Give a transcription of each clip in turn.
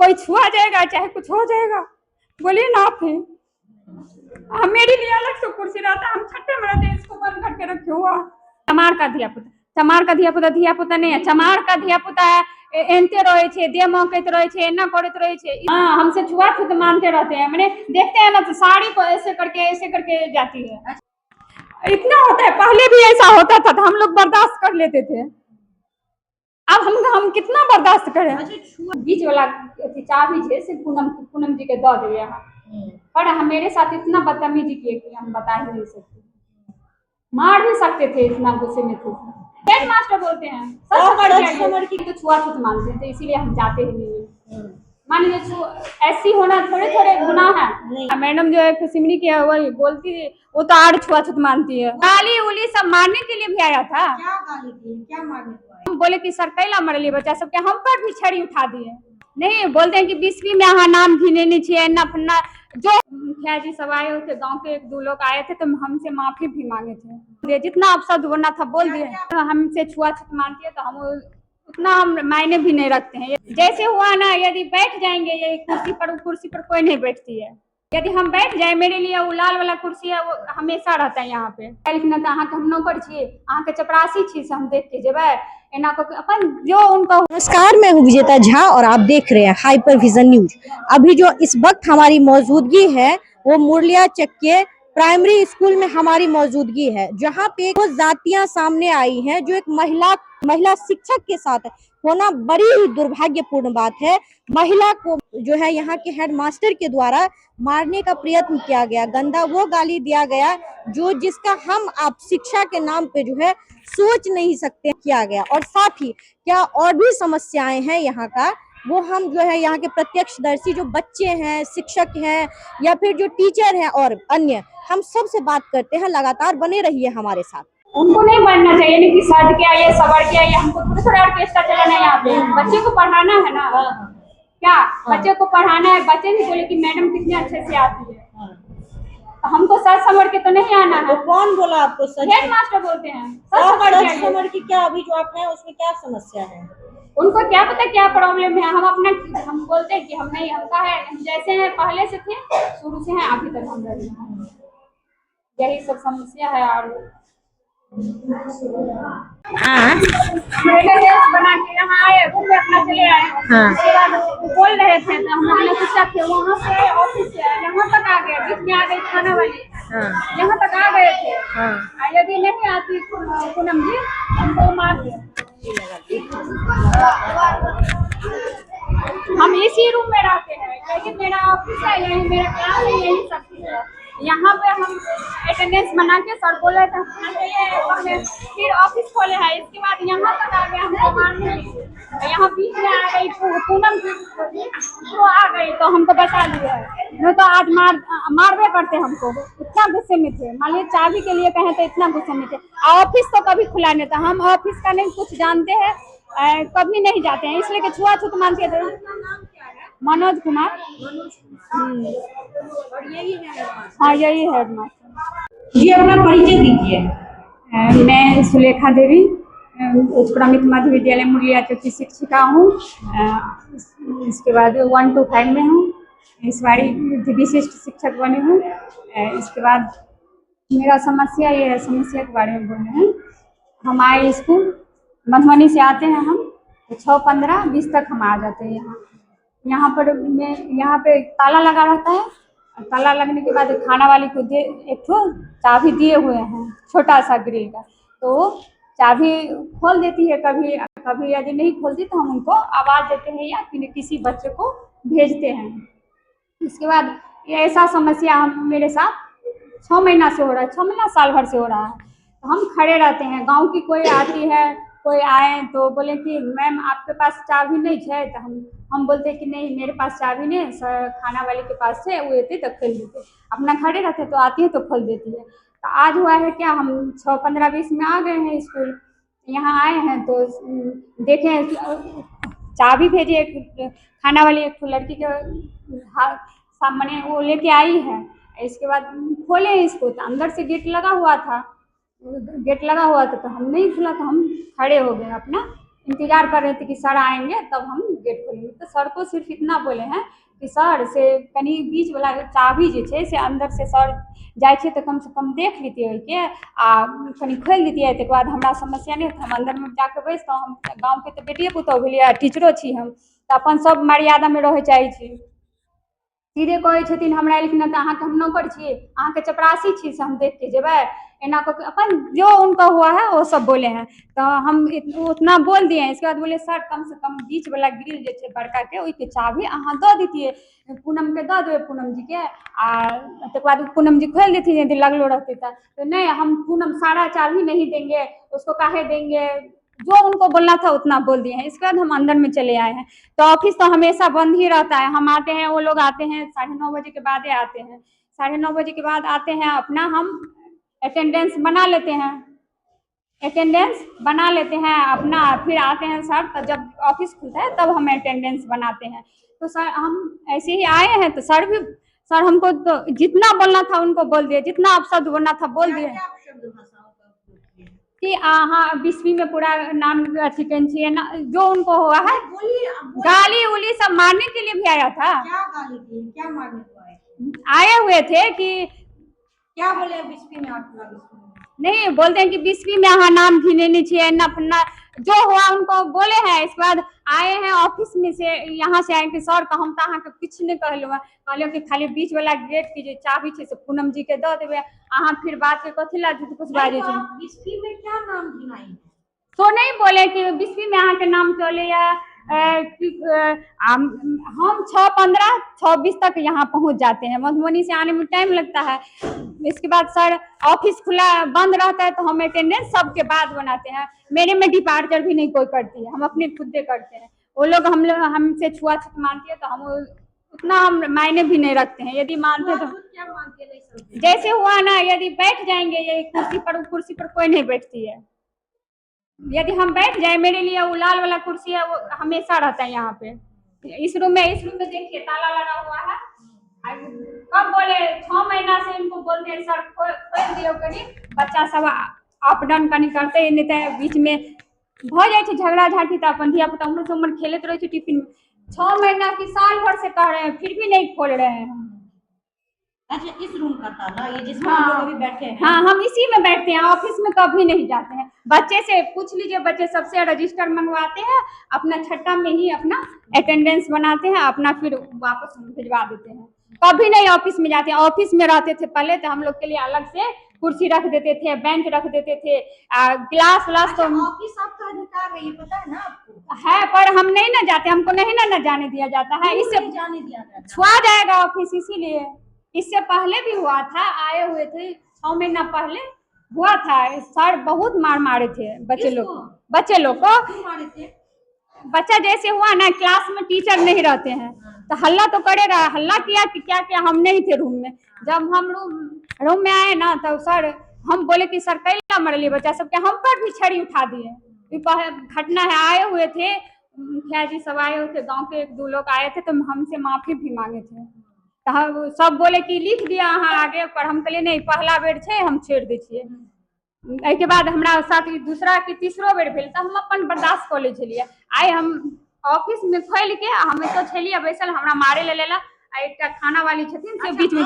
कोई छुआ जाएगा चाहे कुछ हो जाएगा, बोलिए ना आप ही। मेरे लिए अलग से कुर्सी रहता, हम छठे में रहते, इसको बंद करके रखे हुआ। चमार का धिया पुता नहीं है, चमार का धिया पुता है। एनते रहे छे, दे मौकैत रहे छे, एना करत रहे छे। हाँ, हमसे छुआछूत मानते रहते हैं। मैंने देखते हैं ना तो साड़ी को ऐसे करके जाती है। इतना होता है, पहले भी ऐसा होता था तो हम लोग बर्दाश्त कर लेते थे। अब हम कितना बर्दाश्त करें। बीच वाला चाबी जैसे पूनम जी के दे देवे यहाँ, पर हम मेरे साथ इतना बदतमीजी किए कि हम बता ही नहीं सकते। मार भी सकते थे, इतना गुस्से में थे। हेड मास्टर बोलते हैं तो छुआछूत मानते हैं, तो इसीलिए हम जाते ही नहीं। मान लीजिए ऐसी होना थोड़े गुनाह है। मैडम जो है सिमरी की वही बोलती थी, वो तो आड़ छुआछूत मानती है। गाली उली सब मारने के लिए भी आया था। क्या गाली दी, क्या मारने को आया? हम बोले कि सर कैला मरली बच्चा सबके, हम पर भी छड़ी उठा दिए। नहीं बोलते हैं कि 20वीं में यहाँ नाम घिने चाहिए ना फन्ना। जो मुखिया जी सब आए थे, गांव के 1-2 लोग आए थे तो हमसे माफी भी मांगे थे। जितना अपशब्द बोलना था बोल दिए। हमसे छुआछूत मानती है तो हम उतना हम मायने भी नहीं रखते हैं। जैसे हुआ ना, यदि बैठ जाएंगे ये कुर्सी पर कोई नहीं बैठती है। यदि हम बैठ जाए, मेरे लिए वो लाल वाला कुर्सी है, वो हमेशा रहता है यहाँ पे। लिखना था अहाँ के हम नौकर छिए, अहाँ के चपरासी छी से हम देख के जेबै एना को अपन जो उनको। नमस्कार, मैं हूँ विजेता झा और आप देख रहे हैं हाइपर विजन न्यूज। अभी जो इस वक्त हमारी मौजूदगी है वो मुरलिया चक्के प्राइमरी स्कूल में हमारी मौजूदगी है, जहाँ पे कुछ जातियां सामने आई हैं। जो एक महिला शिक्षक के साथ होना बड़ी ही दुर्भाग्यपूर्ण बात है। महिला को जो है यहाँ के हेडमास्टर के द्वारा मारने का प्रयत्न किया गया, गंदा वो गाली दिया गया जिसका हम आप शिक्षा के नाम पे जो है सोच नहीं सकते किया गया। और साथ ही क्या और भी समस्याएं हैं यहाँ का, वो हम जो है यहाँ के प्रत्यक्षदर्शी जो बच्चे हैं, शिक्षक हैं या फिर जो टीचर हैं और अन्य, हम सब से बात करते हैं। लगातार बने रहिए हमारे साथ। उनको नहीं बनना चाहिए नहीं कि सज के आइए सवर के आइए, हमको थोड़ा ऑर्केस्ट्रा चलाना है यहाँ पे। बच्चे को पढ़ाना है ना, क्या बच्चे को पढ़ाना है। बच्चे भी बोले कि मैडम कितने अच्छे से आती है, तो हमको सज समर के तो नहीं आना है। तो कौन बोला आपको सज? हेड मास्टर बोलते हैं सज समर की क्या अभी जो आप हैं उसमें क्या समस्या है? उनको क्या पता क्या प्रॉब्लम है। हम बोलते हैं कि हम नहीं, हमका है, हम जैसे हैं पहले से थे, शुरू से हैं, अभी तक हम रहे हैं। यही सब समस्या है। और बना के यहाँ आए, घूमने अपना चले आए। उसके बाद बोल रहे थे तो हम अपने शिक्षक थे, वहाँ से ऑफिस से यहाँ तक आ गए, बीच में आ गई खाना वाली, यहाँ तक आ गए थे। यदि नहीं आती पूनम जी हमको मार दे। हम इसी रूम में रहते हैं, लेकिन मेरा ऑफिस है यही, मेरा क्लास है यही, सब चीज है। यहाँ पे हम अटेंडेंस बना के सर बोले थे फिर ऑफिस खोले हैं। इसके बाद यहाँ तक आ गए हमको मारने, यहाँ बीच में आ गई पूनम तो आ गई तो हमको बचा लिया। नहीं तो आज मारवे करते हमको, इतना गुस्से में थे। मान लीजिए चाबी के लिए कहे तो इतना गुस्से में थे। ऑफिस तो कभी खुला नहीं था, हम ऑफिस का नहीं कुछ जानते हैं, कभी नहीं जाते हैं, इसलिए कि छुआछूत मानते थे। मनोज कुमार। और यही है? हाँ यही है हेडमास्टर जी। अपना परिचय दीजिए। मैं सुलेखा देवी उत्क्रमित मध्य विद्यालय मुरलिया की शिक्षिका हूँ। इसके बाद 1 to 5 में हूँ, इस बारी विशिष्ट शिक्षक बनी हूँ। इसके बाद मेरा समस्या ये है, समस्या के बारे में बोल रहे हैं। हम आए स्कूल मधुबनी से आते हैं, हम 6:15-20 तक हम आ जाते हैं। यहाँ पे ताला लगा रहता है। ताला लगने के बाद खाना वाली को एक चाबी दिए हुए हैं, छोटा सा ग्रिल का, तो चाबी खोल देती है। कभी यदि नहीं खोलती तो हम उनको आवाज़ देते हैं या किसी बच्चे को भेजते हैं। इसके बाद ये ऐसा समस्या हम मेरे साथ 6 महीना से हो रहा है, 6 महीना साल भर से हो रहा है। तो हम खड़े रहते हैं, गांव की कोई आती है, कोई आए तो बोले कि मैम आपके पास चाबी नहीं है, तो हम बोलते कि नहीं मेरे पास चाबी नहीं, सर खाना वाले के पास है, वो आते तो खोल देते। अपना खड़े रहते तो आती है तो खोल देती है। तो आज हुआ है क्या, हम 6:15-20 में आ गए हैं स्कूल। यहाँ आए हैं तो देखें चाबी भेजे खाना वाली एक लड़की के सामने वो लेके आई है। इसके बाद खोले इसको तो अंदर से गेट लगा हुआ था तो हम नहीं खुला, तो हम खड़े हो गए अपना इंतजार कर रहे थे कि सर आएंगे तब हम गेट खोलेंगे। तो सर को सिर्फ इतना बोले हैं कि सर से कनी बीच वाला चाबी जे छै से अंदर से सर जाइ छै तो कम से कम देख लेतियै के आ कनी खोलि देतियै, तकर बाद हमरा समस्या नहीं हम अंदर में जाके बैसतहुँ। हम गाँव के तो बेटिए पुतहु भेलियै, टीचरो छी हम, तो अपन सब मर्यादा में रहे चाहे छी। सीधे कहै छथिन हमरा लेकिन तो अहाँके हम नौकर छी, अहाँके चपरासी छी से हम देख के जेबै, एना को अपन जो उनका हुआ है वो सब बोले हैं। तो हम उतना बोल दिए हैं। इसके बाद बोले सर कम से कम बीच वाला ग्रिल जे छै बड़का के ओई के चाबी अहाँ दऽ देतियै, पूनम के दऽ देबै पूनम जी के, आ तकर बाद पूनम जी खोल देती यदि लगलो रहते तो नहीं हम पूनम सारा चाबी नहीं देंगे, उसको काहे देंगे, जो उनको बोलना था उतना बोल दिए हैं। इसके बाद हम अंदर में चले आए हैं। तो ऑफिस तो हमेशा बंद ही रहता है, हम आते हैं, वो लोग आते हैं 9:30 बजे के बाद आते हैं। 9:30 बजे के बाद आते हैं, अपना हम अटेंडेंस बना लेते हैं, अटेंडेंस बना लेते हैं अपना, फिर आते हैं सर, तो जब ऑफिस खुलता है तब हम अटेंडेंस बनाते हैं। तो सर हम ऐसे ही आए हैं, तो सर हमको तो जितना बोलना था उनको बोल दिए, जितना अपशब्द बोलना था बोल दिए कि हाँ 20वीं में पूरा नाम अथी चाहिए ना, जो उनको हुआ है गाली उली सब मारने के लिए भी आया था। क्या गाली दी, क्या मारने को आए? आए हुए थे कि क्या बोले 20वीं में आप नहीं बोलते हैं कि 20वीं में हाँ नाम घिने चाहिए ना फन्ना, जो हुआ उनको बोले हैं। इसके बाद आए हैं ऑफिस में से, यहाँ से आए कि सर हम तो अहाँ के कुछ नहीं कहलू है, कहलियो कि खाली बीच वाला गेट की जो चाबी छै से पूनम जी के दऽ देबै, अहाँ फिर बात के कथी ला झूठ कुछ बाजे छै। 20वीं में क्या नाम घिनाई? तो नहीं बोले कि 20वीं में अहाँ के नाम चले या हम 6:15 6:20 तक यहाँ पहुँच जाते हैं, मधुबनी से आने में टाइम लगता है। इसके बाद सर ऑफिस खुला बंद रहता है तो हम अटेंडेंस सबके बाद बनाते हैं, मेरे में डिपार्चर भी नहीं कोई करती है, हम अपने खुद से करते हैं। वो लोग हमसे छुआछूत मानती है तो हम उतना हम मायने भी नहीं रखते हैं, यदि मानते हैं तो क्या मानते नहीं, जैसे हुआ ना, यदि बैठ जाएंगे ये कुर्सी पर कोई नहीं बैठती है, यदि हम बैठ जाए, मेरे लिए वो लाल वाला कुर्सी है वो हमेशा रहता है यहाँ पे। इस रूम में देखिए ताला लगा हुआ है। कब बोले 6 महीना से इनको बोलते हैं सर खोल दियो करी, बच्चा सब अप डाउन कनी करते नहीं तो बीच में भ जाए झगड़ा झाटी, तो अपन धिया पुता उम्र से उम्र खेलते रहे टिफिन में। 6 महीना की साल भर से कह रहे हैं फिर भी नहीं खोल रहे हैं। अच्छा इस रूम का ताला ये जिसमें हम लोग अभी बैठे हैं? हाँ हम इसी में बैठते हैं, ऑफिस में कभी नहीं जाते हैं। बच्चे से पूछ लीजिए, बच्चे सबसे रजिस्टर मंगवाते हैं, अपना छट्टा में ही अपना अटेंडेंस बनाते हैं, अपना फिर वापस भिजवा देते हैं। कभी नहीं ऑफिस में जाते हैं। ऑफिस में रहते थे पहले तो हम लोग के लिए अलग से कुर्सी रख देते थे, बेंच रख देते थे, गिलास व्लास। तो ऑफिस आपका अधिकार है, ये पता है ना आपको? है पर हम नहीं ना जाते, हमको नहीं ना जाने दिया जाता है, इससे जाने दिया जाता, छुआ जाएगा ऑफिस, इसीलिए। इससे पहले भी हुआ था, आए हुए थे 6 महीना पहले हुआ था, सर बहुत मार मारे थे बच्चे लोग को। मारे थे? बच्चा जैसे हुआ ना, क्लास में टीचर नहीं रहते हैं तो हल्ला तो करेगा, हल्ला किया कि क्या हम नहीं थे रूम में। जब हम रूम में आए ना तो सर हम बोले कि सर कैला मरलिए बच्चा सबके, हम पर भी छड़ी उठा दिए। घटना है, आए हुए थे मुखिया जी सब आए हुए थे, गाँव के 1-2 लोग आए थे तो हमसे माफी भी मांगे थे। तो हम सब बोले कि लिख दिया अहाँ आगे, पर हम कहलिए नहीं पहला बेर छै हम छोड़ दै छियै। एहिके बाद हमरा साथ दूसरा कि तीसरो बेर भेल तऽ हम अपन बर्दाश्त कऽ लै छलियै। आइ हम ऑफिस में खोल के हम तो छलियै बैसल, हमरा मारे ले लेला, एक खाना वाली छथिन से बीच में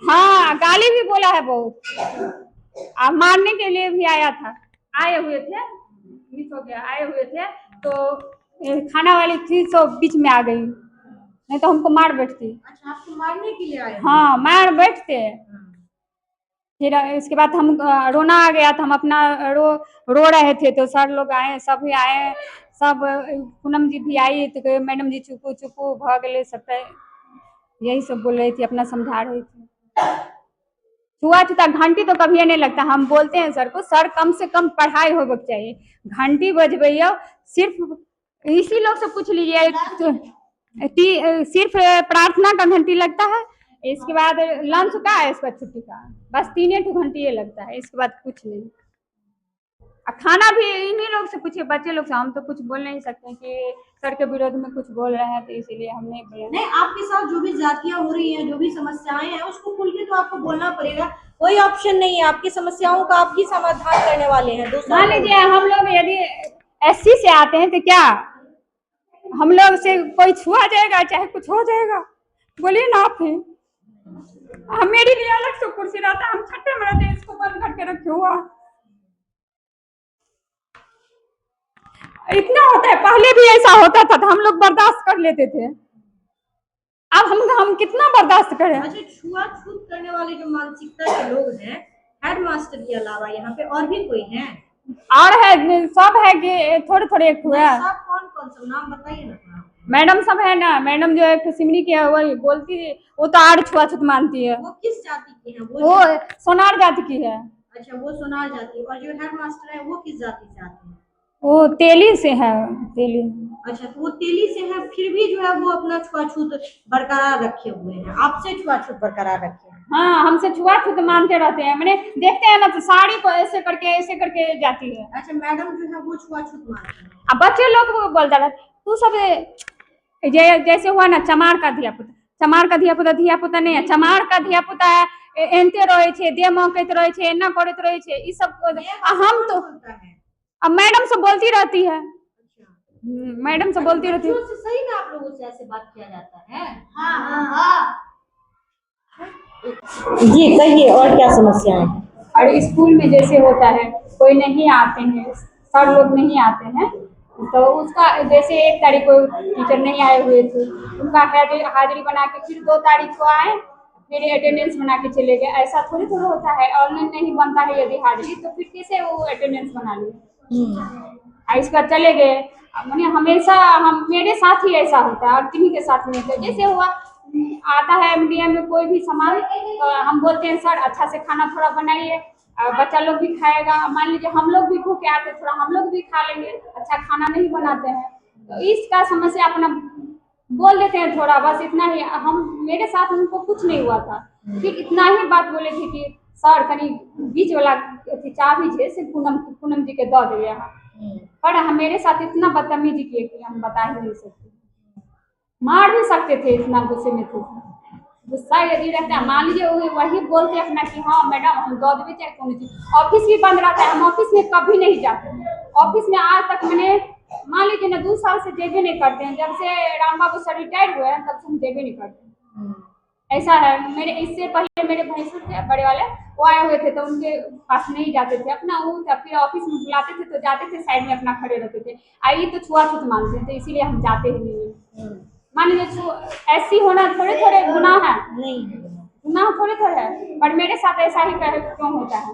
हाँ गाली भी बोला है बहुत, मारने के लिए भी आया था। आए हुए थे, मिस हो गया, आए हुए थे तो खाना वाली थी तो बीच में आ गई, नहीं तो हमको मार बैठती। अच्छा आपको मारने के लिए आए? हाँ मार बैठते। फिर इसके बाद हम रोना आ गया तो हम अपना रो रहे थे तो सर लोग आए, सभी आए, सब पूनम जी भी आई तो मैडम जी चुपू भ गए, सब यही सब बोल रही थी, अपना समझा रही थी। छुआ घंटी तो कभी नहीं लगता, हम बोलते हैं सर को, सर कम से कम पढ़ाई होगा चाहिए, घंटी बजबैया सिर्फ इसी लोग से पूछ लीजिए, सिर्फ प्रार्थना का घंटी लगता है, इसके बाद लंच का है, इसके बाद छुट्टी का, बस 3 घंटे ये लगता है, इसके बाद कुछ नहीं। खाना भी इन्हीं लोग से पूछिए, बच्चे लोग से, हम तो कुछ बोल नहीं सकते कि सर के विरोध में कुछ बोल रहे हैं तो इसीलिए हम नहीं बोले। नहीं आपके साथ जो भी जातियां हो रही हैं, जो भी समस्याएं हैं उसको खुल के तो आपको बोलना पड़ेगा, कोई ऑप्शन नहीं है, आपकी समस्याओं का आप ही समाधान करने वाले हैं। मान लीजिए हम लोग यदि एससी से आते हैं तो क्या हम लोग से कोई छुआ जाएगा चाहे कुछ हो जाएगा? बोलिए ना आप ही। हम मेरे लिए अलग से कुर्सी रहता है, हम छठे में रहते हैं, इसको बंद करके रखे हुआ। इतना होता है, पहले भी ऐसा होता था तो हम लोग बर्दाश्त कर लेते थे, अब हम कितना बर्दाश्त करें? अच्छा, छुआछूत करने वाले जो मानसिकता के लोग हैं, हेडमास्टर के अलावा यहाँ पे और भी कोई हैं? और है, सब है कि थोड़े थोड़े एक हुआ। सब कौन कौन सा नाम बताइए ना थोड़ा। मैडम सब है ना, मैडम जो है सिमरी की है वही बोलती है, वो तो आड़ छुआछूत मानती है। वो किस जाति की है? वो सोनार जाति की है। अच्छा, वो सोनार जाति। और जो हेडमास्टर है वो किस जाति से आते हैं? वो तेली से है, तेली। अच्छा, तो वो तेली से है, फिर भी जो है वो अपना छुआछूत बरकरार रखे हुए हैं, आपसे छुआछूत बरकरार रखे हैं। हाँ, हमसे छुआछूत मानते रहते हैं, मैंने देखते हैं ना तो साड़ी को ऐसे करके जाती है। अच्छा, मैडम जो है वो छुआछूत मानते हैं। अब बच्चे लोग बोलता रहता तू सब जैसे हुआ ना चमार का धिया पुता नहीं है, चमार का धिया पुता है, एनते रहे छे, दे मौकैत रहे छे, एना करत रहे छे, ई सब हम तो अब मैडम से बोलती रहती है। मैडम से बोलती रहती है। सही में आप लोगों से ऐसे बात किया जाता है? हाँ। जी कहिए, और क्या समस्याएं हैं? और स्कूल में जैसे होता है, कोई नहीं आते हैं, सर लोग नहीं आते हैं, तो उसका जैसे 1 तारीख को टीचर नहीं आए हुए थे, उनका हाजिरी बना के फिर 2 तारीख को आए, फिर अटेंडेंस बना के चले गए। ऐसा थोड़ी थोड़ा होता है, ऑनलाइन नहीं बनता है यदि हाजिरी तो फिर कैसे वो अटेंडेंस बना लिए। इसका चले गए, मैंने हमेशा मेरे साथ ही ऐसा होता है और किन्हीं के साथ नहीं होता। जैसे हुआ आता है मीडियम में कोई भी सामान तो हम बोलते हैं सर अच्छा से खाना थोड़ा बनाइए, बच्चा लोग भी खाएगा। मान लीजिए हम लोग भी भूखे आते थोड़ा हम लोग भी खा लेंगे, अच्छा खाना नहीं बनाते हैं तो इसका समस्या अपना बोल देते हैं थोड़ा, बस इतना ही। मेरे साथ उनको कुछ नहीं हुआ था, फिर इतना ही बात बोले थे कि सर कहीं बीच वाला चाबी जे से पूनम जी के दे दिए यहाँ, पर मेरे साथ इतना बदतमीजी किए कि हम बता ही नहीं सकते। मार भी सकते थे, इतना गुस्से में थे। गुस्सा यदि रहता है, मान लीजिए वही बोलते अपना कि हाँ मैडम हम दो देवे चाहे कौन चीज, ऑफिस भी बंद रहता है, हम ऑफिस में कभी नहीं जाते। ऑफिस में आज तक मैंने मान लीजिए ना 2 साल से जेबे नहीं करते हैं, जब से राम बाबू सर रिटायर हुए हैं तब से हम जेबे नहीं करते। ऐसा है। मेरे इससे पहले मेरे भैंसुर थे बड़े वाले, वो आए हुए थे तो उनके पास नहीं जाते थे, अपना वो फिर ऑफिस में बुलाते थे तो जाते थे, साइड में अपना खड़े रहते थे। आई तो छुआछूत मानते थे, इसीलिए हम जाते ही नहीं। मान लीजिए ऐसी होना थोड़े थोड़े गुनाह है, नहीं गुनाह थोड़े थोड़े है, पर मेरे साथ ऐसा ही क्यों होता है?